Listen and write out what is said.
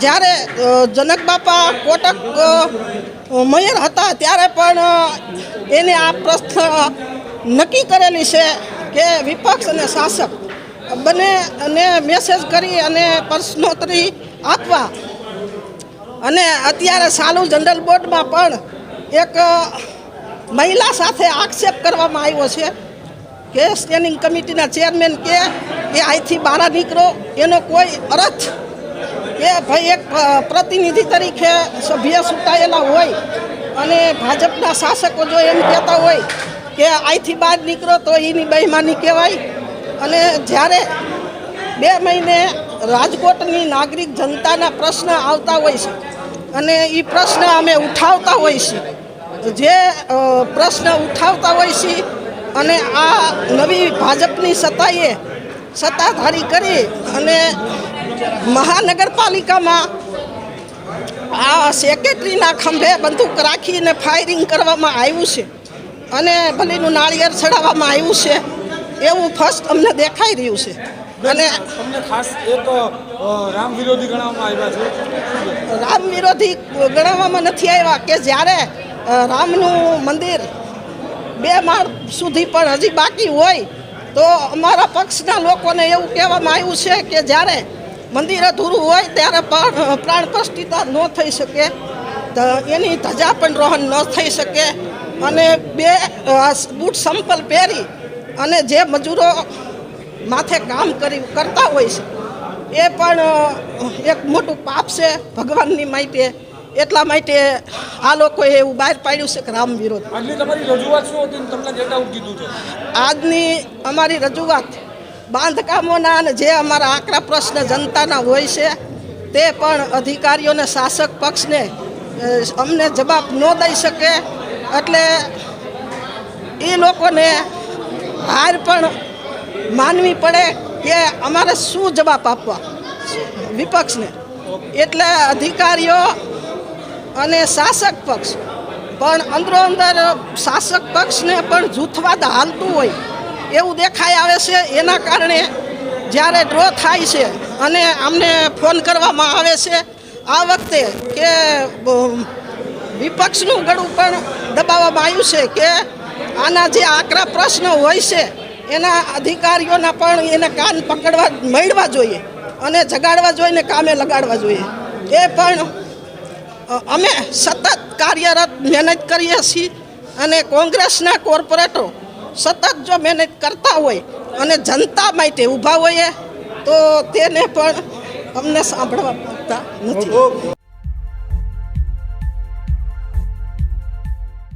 જ્યારે જનક બાપા કોટક મેયર હતા ત્યારે પણ એને આ પ્રશ્ન નક્કી કરેલી છે કે વિપક્ષ અને શાસક બંનેને મેસેજ કરી અને પ્રશ્નોત્તરી આપવા. અને અત્યારે સાલુ જનરલ બોર્ડમાં પણ એક મહિલા સાથે આક્ષેપ કરવામાં આવ્યો છે કે સ્ટેન્ડિંગ કમિટીના ચેરમેન કે અહીંથી બહાર નીકળો, એનો કોઈ અર્થ કે ભાઈ એક પ્રતિનિધિ તરીકે સભ્ય ચૂંટાયેલા હોય અને ભાજપના શાસકો જો એમ કહેતા હોય કે અહીંથી બહાર નીકળો તો એની બહેમાની કહેવાય. અને જ્યારે 2 મહિને રાજકોટની નાગરિક જનતાના પ્રશ્ન આવતા હોય છે અને એ પ્રશ્ન અમે ઉઠાવતા હોય છીએ, જે પ્રશ્ન ઉઠાવતા હોય છે અને આ નવી ભાજપની સત્તાધારી કરી અને મહાનગરપાલિકામાં આ સેક્રેટરીના ખંભે બંદૂક રાખીને ફાયરિંગ કરવામાં આવ્યું છે અને ભલીનું નાળિયેર ચડાવવામાં આવ્યું છે એવું ફર્સ્ટ અમને દેખાઈ રહ્યું છે. અને તમને ખાસ એક રામ વિરોધી ગણવામાં આવ્યા છે. રામ વિરોધી ગણવામાં નથી આવ્યા કે જ્યારે રામનું મંદિર 2 માળ સુધી પણ હજી બાકી હોય તો અમારા પક્ષના લોકોને એવું કહેવામાં આવ્યું છે કે જ્યારે મંદિર અધૂરું હોય ત્યારે પણ પ્રાણ પ્રતિષ્ઠા ન થઈ શકે, એની ધજા પણ રોહન ન થઈ શકે. અને 2 બૂટ સંપલ પહેરી અને જે મજૂરો માથે કામ કરતા હોય છે એ પણ એક મોટું પાપ છે ભગવાનની માટે. એટલા માટે આ લોકોએ એવું બહાર પાડ્યું છે કે રામ વિરોધ. આજની તમારી રજૂઆત શું હતી? તમને ગેટ આઉટ કીધું છે. આજની અમારી રજૂઆત બાંધકામોના અને જે અમારા આકરા પ્રશ્ન જનતાના હોય છે તે પણ અધિકારીઓને શાસક પક્ષને અમને જવાબ ન દઈ શકે એટલે એ લોકોને હાર પણ માનવી પડે કે અમારે શું જવાબ આપવા વિપક્ષને. એટલે અધિકારીઓ અને શાસક પક્ષ પણ અંદરો અંદર શાસક પક્ષને પણ જૂથવાદ હાલતું હોય એવું દેખાઈ આવે છે. એના કારણે જ્યારે ડ્રો થાય છે અને અમને ફોન કરવામાં આવે છે આ વખતે કે વિપક્ષનું ગળું પણ દબાવવામાં આવ્યું છે કે આના જે આકરા પ્રશ્નો હોય છે એના અધિકારીઓના પણ એને કાન પકડવા મળવા જોઈએ અને જગાડવા જોઈએ ને કામે લગાડવા જોઈએ. એ પણ અમે સતત કાર્યરત મહેનત કરીએ છીએ અને કોંગ્રેસના કોર્પોરેટરો સતત જો મહેનત કરતા હોય અને જનતા માટે ઊભા હોઈએ તો તેને પણ અમને સાંભળવા માંગતા નથી.